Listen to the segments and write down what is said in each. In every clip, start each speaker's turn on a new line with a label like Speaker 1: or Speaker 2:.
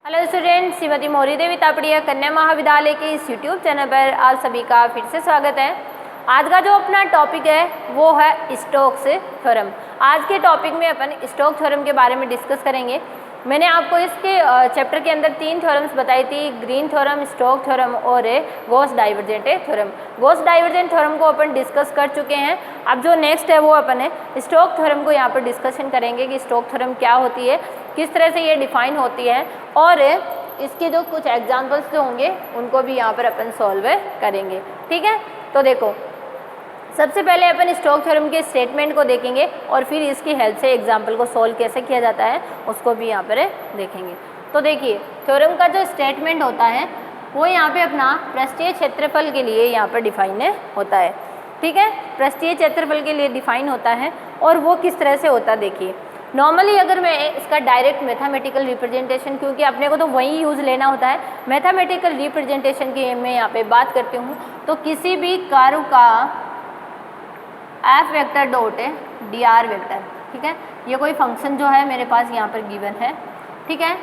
Speaker 1: Hello student, Shrimati मौरी देवी तापड़िया कन्या महाविद्यालय के इस यूट्यूब चैनल पर आप सभी का फिर से स्वागत है। आज का जो अपना टॉपिक है वो है स्टोक्स थ्योरम। आज के टॉपिक में अपन स्टोक्स थ्योरम के बारे में डिस्कस करेंगे। मैंने आपको इसके चैप्टर के अंदर 3 थ्योरम्स बताई थी, ग्रीन थ्योरम, स्टोक्स थ्योरम और Gauss divergent theorem. Gauss divergent theorem को अपन डिस्कस कर चुके हैं। अब जो नेक्स्ट है वो अपन है स्टोक्स थ्योरम को यहाँ पर डिस्कशन करेंगे कि स्टोक्स थ्योरम क्या होती है, किस तरह से ये डिफाइन होती है और इसके जो कुछ एग्जाम्पल्स जो होंगे उनको भी यहाँ पर अपन सॉल्व करेंगे। ठीक है, तो देखो सबसे पहले अपन स्टोक्स थ्योरम के स्टेटमेंट को देखेंगे और फिर इसकी हेल्प से एग्जाम्पल को सॉल्व कैसे किया जाता है उसको भी यहाँ पर देखेंगे। तो देखिए थ्योरम का जो स्टेटमेंट होता है वो यहाँ पे अपना पृष्ठीय क्षेत्रफल के लिए यहाँ पर डिफाइन होता है। ठीक है, पृष्ठीय क्षेत्रफल के लिए डिफाइन होता है और वो किस तरह से होता है देखिए। नॉर्मली अगर मैं इसका डायरेक्ट मैथमेटिकल रिप्रेजेंटेशन, क्योंकि अपने को तो वही यूज़ लेना होता है, मैथमेटिकल रिप्रेजेंटेशन की मैं यहाँ पे बात करती हूँ तो किसी भी कर्व का F vector dot D R vector, ठीक है, ये कोई फंक्शन जो है मेरे पास यहाँ पर गिवन है। ठीक है,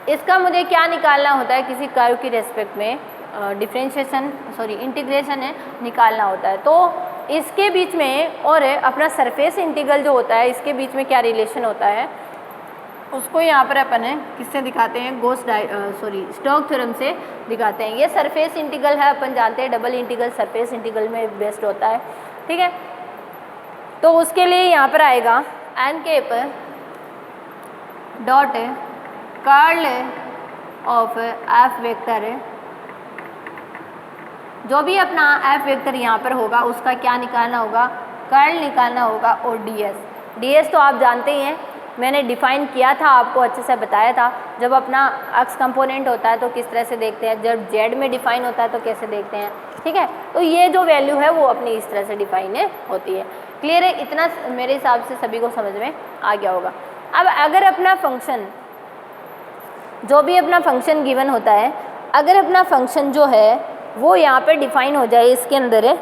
Speaker 1: इसका मुझे क्या निकालना होता है, किसी कर्व की रेस्पेक्ट में इंटीग्रेशन है निकालना होता है। तो इसके बीच में और अपना सरफेस इंटीग्रल जो होता है इसके बीच में क्या रिलेशन होता है उसको यहाँ पर अपन किससे दिखाते हैं, स्टोक्स थ्योरम से दिखाते हैं। ये सरफेस इंटीग्रल है, अपन जानते हैं डबल इंटीग्रल सरफेस इंटीग्रल में बेस्ड होता है। ठीक है, तो उसके लिए यहाँ पर आएगा n cap dot curl of F vector, जो भी अपना एफ वेक्टर यहाँ पर होगा उसका क्या निकालना होगा, कर्ल निकालना होगा। और डीएस तो आप जानते ही हैं, मैंने डिफाइन किया था, आपको अच्छे से बताया था। जब अपना अक्स कंपोनेंट होता है तो किस तरह से देखते हैं, जब जेड में डिफाइन होता है तो कैसे देखते हैं। ठीक है, तो ये जो वैल्यू है वो अपनी इस तरह से डिफाइन होती है। क्लियर है, इतना मेरे हिसाब से सभी को समझ में आ गया होगा। अब अगर अपना फंक्शन, जो भी अपना फंक्शन गिवन होता है, अगर अपना फंक्शन जो है वो यहाँ पे डिफाइन हो जाए, इसके अंदर है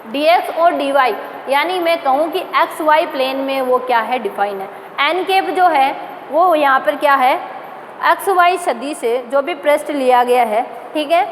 Speaker 1: dx और dy, यानी मैं कहूँ कि एक्स वाई प्लेन में वो क्या है, डिफाइन है। एन कैप जो है वो यहाँ पर क्या है, एक्स वाई सदिश से जो भी पृष्ठ लिया गया है। ठीक है,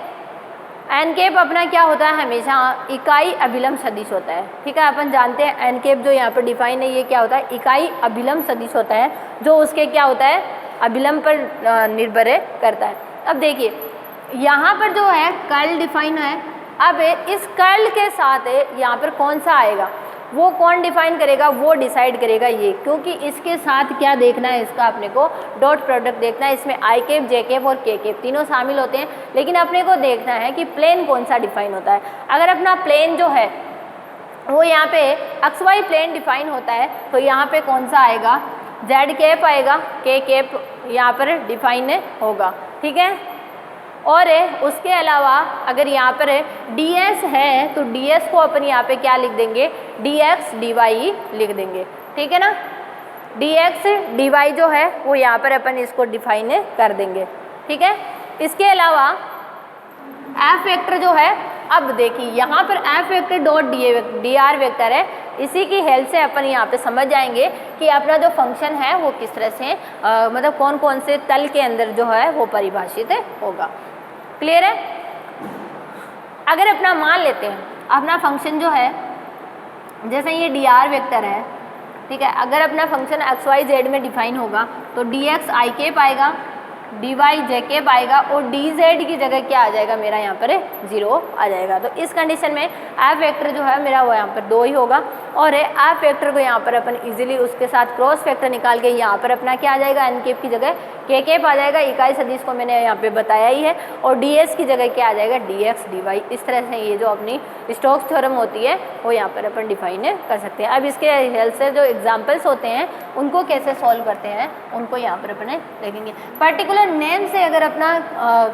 Speaker 1: एन कैप अपना क्या होता है, हमेशा इकाई अभिलंब सदिश होता है। ठीक है, अपन जानते हैं एन कैप जो यहाँ पर डिफाइन है ये क्या होता है, इकाई अभिलंब सदिश होता है, जो उसके क्या होता है, अभिलंब पर निर्भर करता है। अब देखिए यहाँ पर जो है कर्ल डिफाइन है। अब इस कर्ल के साथ यहाँ पर कौन सा आएगा वो कौन डिफाइन करेगा, वो डिसाइड करेगा ये, क्योंकि इसके साथ क्या देखना है, इसका अपने को डॉट प्रोडक्ट देखना है। इसमें आई कैप, जे कैप और के कैप तीनों शामिल होते हैं, लेकिन अपने को देखना है कि प्लेन कौन सा डिफाइन होता है। अगर अपना प्लेन जो है वो यहाँ पे एक्स वाई प्लेन डिफाइन होता है तो यहाँ पे कौन सा आएगा, जेड कैप आएगा, के कैप यहाँ पर डिफाइन होगा। ठीक है, और उसके अलावा अगर यहाँ पर ds है तो ds को अपन यहाँ पे क्या लिख देंगे, dx dy लिख देंगे। ठीक है ना, dx dy जो है वो यहाँ पर अपन इसको डिफाइन कर देंगे। ठीक है, इसके अलावा f वेक्टर जो है, अब देखिए यहाँ पर f vector dot dr vector है, इसी की हेल्प से अपन यहाँ पे समझ जाएंगे कि अपना जो फंक्शन है वो किस तरह से मतलब कौन कौन से तल के अंदर जो है वो परिभाषित होगा। क्लियर है, अगर अपना मान लेते हैं अपना फंक्शन जो है, जैसे ये dr वेक्टर है, ठीक है, अगर अपना फंक्शन एक्स वाई जेड में डिफाइन होगा तो dx आई कैप आएगा, dy जे कैप आएगा और dz की जगह क्या आ जाएगा, मेरा यहाँ पर 0 आ जाएगा। तो इस कंडीशन में f वेक्टर जो है मेरा वो यहाँ पर 2 ही होगा और f वेक्टर को यहाँ पर अपन इजीली उसके साथ क्रॉस फैक्टर निकाल के यहाँ पर अपना क्या आ जाएगा, एन कैप की जगह के कैप आ जाएगा, इकाई सदिश को मैंने यहाँ पे बताया ही है, और ds की जगह क्या आ जाएगा, dx dy। इस तरह से ये जो अपनी स्टोक्स थ्योरम होती है वो यहाँ पर अपन डिफाइन कर सकते हैं। अब इसके हेल्प से जो एग्जाम्पल्स होते हैं उनको कैसे सॉल्व करते हैं उनको यहाँ पर अपन देखेंगे। पर्टिकुलर नेम से अगर अपना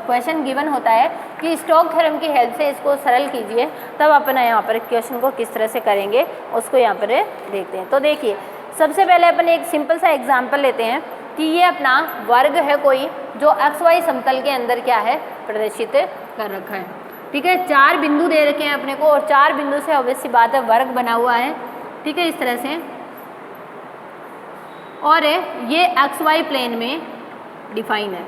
Speaker 1: क्वेश्चन गिवन होता है कि स्टोक्स थ्योरम की हेल्प से इसको सरल कीजिए, तब अपन यहाँ पर क्वेश्चन को किस तरह से करेंगे उसको यहाँ पर देखते हैं। तो देखिए सबसे पहले अपन एक सिंपल सा एग्जाम्पल लेते हैं कि ये अपना वर्ग है कोई जो एक्स वाई समतल के अंदर क्या है, प्रदर्शित कर रखा है। ठीक है, 4 बिंदु दे रखे हैं अपने को और 4 बिंदु से ऑब्वियस सी बात है वर्ग बना हुआ है। ठीक है, इस तरह से, और ये एक्स वाई प्लेन में डिफाइन है,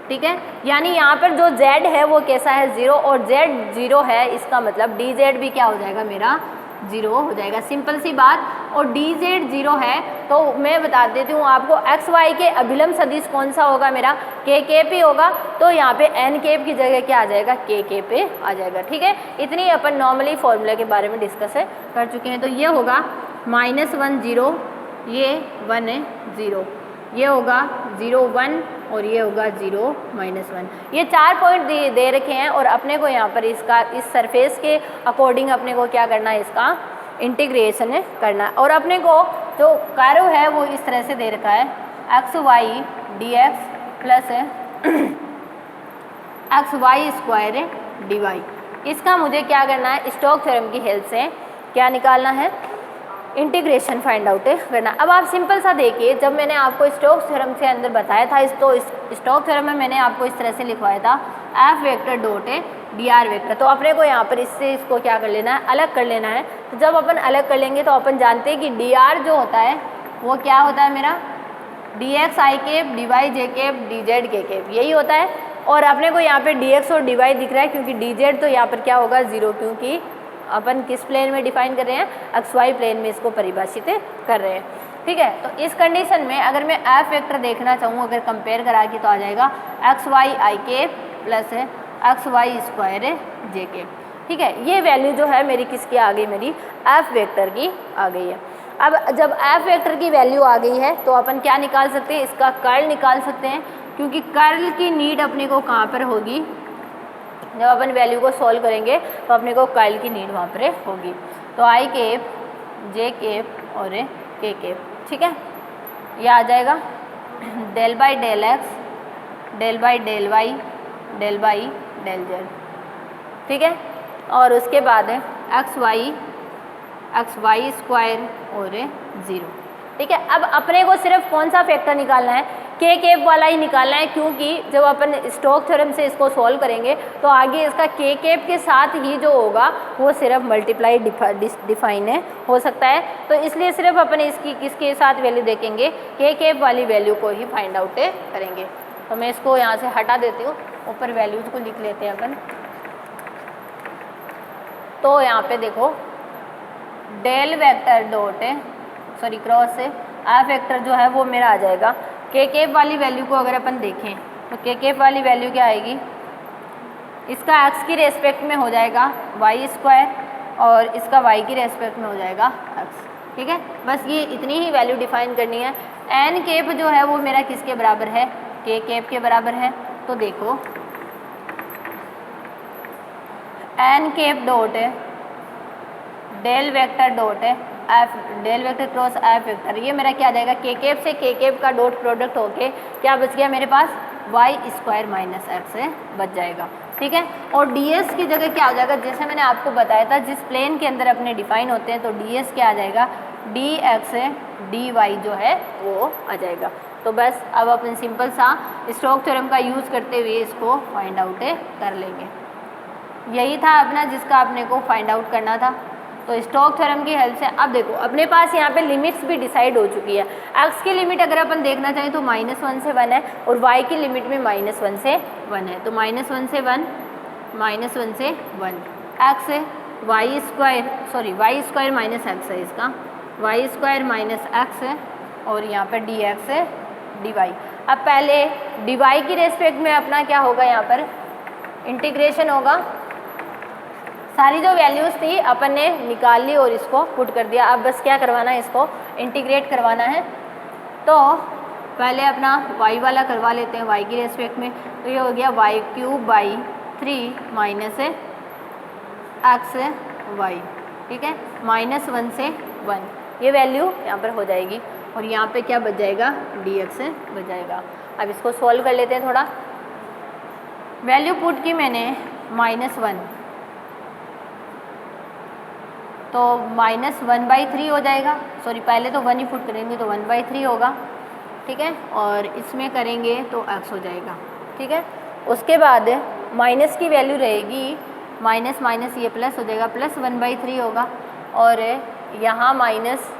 Speaker 1: ठीक है। यानी यहाँ पर जो z है वो कैसा है 0 और z 0 है, इसका मतलब dz भी क्या हो जाएगा मेरा 0 हो जाएगा, सिंपल सी बात। और dz 0 है तो मैं बता देती हूँ आपको x y के अभिलम्ब सदिश कौन सा होगा मेरा k कैप ही होगा, तो यहाँ पे n कैप की जगह क्या आ जाएगा k कैप पे आ जाएगा, ठीक है। इतनी अपन नॉर्मली फॉर्मूले के बारे में डिस्कस कर चुके हैं। तो ये होगा -1 0, ये 1 0, ये होगा 0 1 और ये होगा 0 -1। ये 4 पॉइंट दे रखे हैं और अपने को यहाँ पर इसका इस सरफेस के अकॉर्डिंग अपने को क्या करना है, इसका इंटीग्रेशन करना है। और अपने को जो कर्व है वो इस तरह से दे रखा है x y d x plus x Y square d y. इसका मुझे क्या करना है, स्टोक्स थ्योरम की हेल्प से क्या निकालना है, इंटीग्रेशन फाइंड आउट करना। अब आप सिंपल सा देखिए, जब मैंने आपको स्टोक्स थ्योरम से अंदर बताया था स्टोक्स थ्योरम में मैंने आपको इस तरह से लिखवाया था F vector dot D R vector. तो अपने को यहाँ पर इससे इसको क्या कर लेना है, अलग कर लेना है। तो जब अपन अलग कर लेंगे तो अपन जानते हैं कि डी आर जो होता है वो क्या होता है मेरा D X I cap D Y J cap D Z K cap, यही होता है। और अपने को यहाँ पे डी एक्स और डी वाई दिख रहा है क्योंकि डी जेड तो यहाँ पर क्या होगा 0, क्योंकि अपन किस प्लेन में डिफाइन कर रहे हैं, एक्स वाई प्लेन में इसको परिभाषित कर रहे हैं, ठीक है। तो इस कंडीशन में अगर मैं एफ वेक्टर देखना चाहूँ, अगर कंपेयर करा के, तो आ जाएगा X Y I cap plus x Y square J cap, ठीक है। ये वैल्यू जो है मेरी किसकी आ गई, मेरी एफ वेक्टर की आ गई है। अब जब एफ वेक्टर की वैल्यू आ गई है तो अपन क्या निकाल सकते हैं, इसका कर्ल निकाल सकते हैं, क्योंकि कर्ल की नीड अपने को कहाँ पर होगी, जब अपन वैल्यू को सॉल्व करेंगे तो अपने को कर्ल की नीड वहाँ पर होगी। तो आई केप जे केप और के केप, ठीक है। यह आ जाएगा del by del x del by del y del by del z, ठीक है। और उसके बाद है एक्स वाई स्क्वायर और 0, ठीक है। अब अपने को सिर्फ कौन सा फैक्टर निकालना है, के केप वाला ही निकालना है, क्योंकि जब अपन स्टोक्स थ्योरम से इसको सॉल्व करेंगे तो आगे इसका के केप के साथ ही जो होगा वो सिर्फ मल्टीप्लाई डिफाइन हो सकता है। तो इसलिए सिर्फ अपन इसकी किसके साथ वैल्यू देखेंगे, के केप वाली वैल्यू को ही फाइंड आउट करेंगे। तो मैं इसको यहाँ से हटा देती हूँ, ऊपर वैल्यूज को लिख लेते हैं अपन। तो यहाँ पे देखो डेल वेक्टर डॉट क्रॉस से एफ वेक्टर जो है वो मेरा आ जाएगा। के केप वाली वैल्यू को अगर अपन देखें तो के केप वाली वैल्यू क्या आएगी, इसका एक्स की रेस्पेक्ट में हो जाएगा वाई स्क्वायर और इसका वाई की रेस्पेक्ट में हो जाएगा एक्स, ठीक है। बस ये इतनी ही वैल्यू डिफाइन करनी है। एन केप जो है वो मेरा किसके बराबर है, के केप के बराबर है। तो देखो n cap dot del vector dot F del vector cross F vector, ये मेरा क्या आ जाएगा, के केप से के केप का डॉट प्रोडक्ट होके क्या बच गया मेरे पास, वाई स्क्वायर माइनस एक्स बच जाएगा, ठीक है। और डी एस की जगह क्या हो जाएगा, जैसे मैंने आपको बताया था जिस प्लेन के अंदर अपने डिफाइन होते हैं तो डी एस क्या आ जाएगा, डी एक्स डी वाई जो है वो आ जाएगा। तो बस अब अपन सिंपल सा स्टोक्स थ्योरम का यूज़ करते हुए इसको फाइंड आउट कर लेंगे। यही था अपना जिसका अपने को फाइंड आउट करना था। तो स्टोक्स थ्योरम की हेल्प से अब देखो अपने पास यहाँ पे लिमिट्स भी डिसाइड हो चुकी है। एक्स की लिमिट अगर अपन देखना चाहें तो -1 से 1 है और वाई की लिमिट में -1 से 1 है। तो -1 से 1 -1 से 1 x Y square minus x है, इसका वाई स्क्वायर माइनस एक्स है और यहाँ पर डी एक्स है डी वाई। अब पहले डी वाई की रेस्पेक्ट में अपना क्या होगा, यहाँ पर इंटीग्रेशन होगा। सारी जो वैल्यूज़ थी अपन ने निकाल ली और इसको पुट कर दिया। अब बस क्या करवाना है, इसको इंटीग्रेट करवाना है। तो पहले अपना y वाला करवा लेते हैं y की रेस्पेक्ट में। तो ये हो गया y³ / 3 माइनस एक्स वाई, ठीक है, -1 से 1 ये वैल्यू यहाँ पर हो जाएगी और यहाँ पे क्या बच जाएगा, dx बच जाएगा। अब इसको सॉल्व कर लेते हैं थोड़ा। वैल्यू पुट की मैंने -1, तो -1/3 हो जाएगा। पहले तो 1 ही पुट करेंगे तो 1/3 होगा, ठीक है, और इसमें करेंगे तो x हो जाएगा, ठीक है। उसके बाद माइनस की वैल्यू रहेगी, माइनस माइनस ये प्लस हो जाएगा, +1/3 होगा और यहाँ माइनस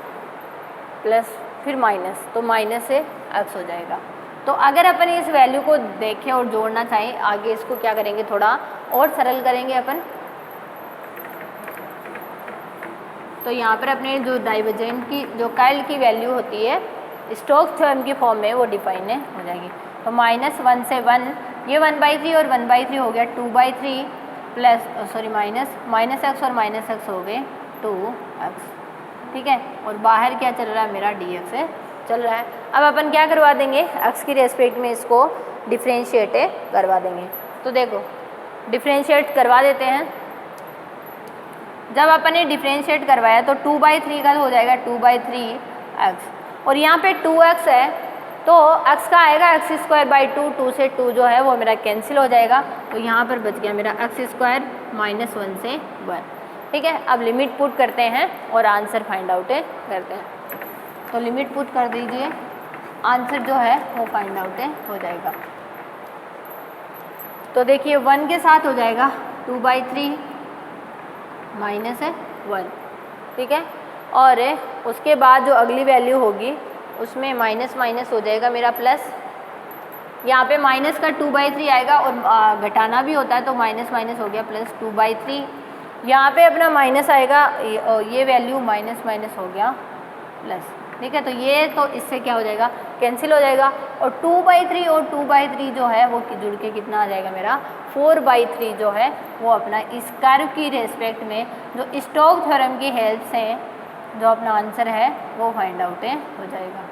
Speaker 1: प्लस फिर माइनस, तो माइनस से x हो जाएगा, तो अगर अपन इस वैल्यू को देखें और जोड़ना चाहें आगे, इसको क्या करेंगे, थोड़ा और सरल करेंगे अपन। तो यहाँ पर अपने जो डाइवर्जेंट की जो कर्ल की वैल्यू होती है स्टोक्स थ्योरम की फॉर्म में वो डिफाइन हो जाएगी। तो -1 से 1, ये 1/3 और 1/3 हो गया 2/3 प्लस माइनस एक्स और माइनस एक्स हो गए 2x, ठीक है। और बाहर क्या चल रहा है मेरा dx चल रहा है। अब अपन क्या करवा देंगे, x की रेस्पेक्ट में इसको डिफ्रेंशिएट करवा देंगे। तो देखो डिफ्रेंशिएट करवा देते हैं। जब अपन ने डिफ्रेंशिएट करवाया तो 2/3 का हो जाएगा 2/3x, और यहाँ पे 2x है तो x का आएगा x²/2, 2 से 2 जो है वो मेरा कैंसिल हो जाएगा। तो यहाँ पर बच गया मेरा x² -1 से 1, ठीक है। अब लिमिट पुट करते हैं और आंसर फाइंड आउट करते हैं। तो लिमिट पुट कर दीजिए, आंसर जो है वो फाइंड आउट हो जाएगा। तो देखिए 1 के साथ हो जाएगा 2/3 -1, ठीक है। और उसके बाद जो अगली वैल्यू होगी उसमें माइनस माइनस हो जाएगा मेरा प्लस। यहाँ पे माइनस का 2/3 आएगा और घटाना भी होता है तो माइनस माइनस हो गया प्लस 2/3। यहाँ पे अपना माइनस आएगा, ये वैल्यू माइनस माइनस हो गया प्लस, ठीक है। तो ये तो इससे क्या हो जाएगा, कैंसिल हो जाएगा। और 2/3 और 2/3 जो है वो जुड़ के कितना आ जाएगा मेरा 4/3 जो है वो अपना इस कर्व की रेस्पेक्ट में जो स्टोक्स थ्योरम की हेल्प से जो अपना आंसर है वो फाइंड आउट हो जाएगा,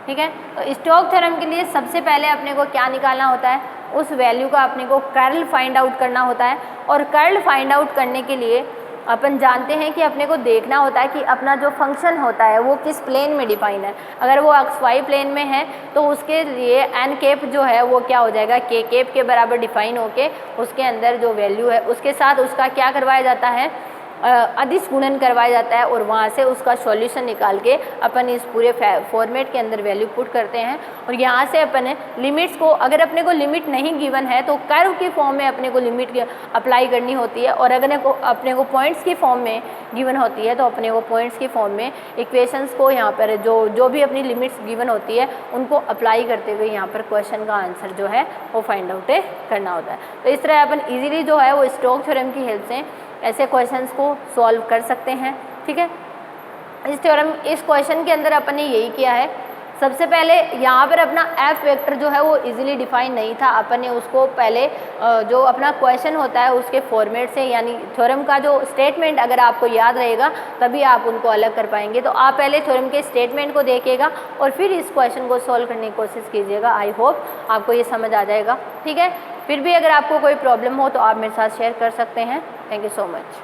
Speaker 1: ठीक है। तो स्टोक्स थ्योरम के लिए सबसे पहले अपने को क्या निकालना होता है, उस वैल्यू का अपने को कर्ल फाइंड आउट करना होता है। और कर्ल फाइंड आउट करने के लिए अपन जानते हैं कि अपने को देखना होता है कि अपना जो फंक्शन होता है वो किस प्लेन में डिफाइन है। अगर वो XY प्लेन में है तो उसके लिए n कैप जो है वो क्या हो जाएगा, k कैप के बराबर डिफाइन होके उसके अंदर जो वैल्यू है उसके साथ उसका क्या करवाया जाता है, अदिश गुणन करवाया जाता है। और वहाँ से उसका सॉल्यूशन निकाल के अपन इस पूरे फॉर्मेट के अंदर वैल्यू पुट करते हैं। और यहाँ से अपन लिमिट्स को, अगर अपने को लिमिट नहीं गिवन है तो कर्व की फॉर्म में अपने को लिमिट अप्लाई करनी होती है। और अगर अपने को पॉइंट्स की फॉर्म में गिवन होती है तो अपने को पॉइंट्स की फॉर्म में इक्वेशंस को यहाँ पर जो भी अपनी लिमिट्स गिवन होती है उनको अप्लाई करते हुए यहाँ पर क्वेश्चन का आंसर जो है वो फाइंड आउट करना होता है। तो इस तरह अपन ईजिली जो है वो स्टोक्स थ्योरम की हेल्प से ऐसे क्वेश्चंस को सॉल्व कर सकते हैं, ठीक है। इस क्वेश्चन के अंदर अपन ने यही किया है। सबसे पहले यहाँ पर अपना f वेक्टर जो है वो इजीली डिफाइन नहीं था, अपन ने उसको पहले जो अपना क्वेश्चन होता है उसके फॉर्मेट से, यानी थ्योरम का जो स्टेटमेंट अगर आपको याद रहेगा तभी आप उनको अलग कर पाएंगे। तो आप पहले थ्योरम के स्टेटमेंट को देखिएगा और फिर इस क्वेश्चन को सॉल्व करने की कोशिश कीजिएगा। आई होप आपको ये समझ आ जाएगा, ठीक है। फिर भी अगर आपको कोई प्रॉब्लम हो तो आप मेरे साथ शेयर कर सकते हैं। Thank you so much.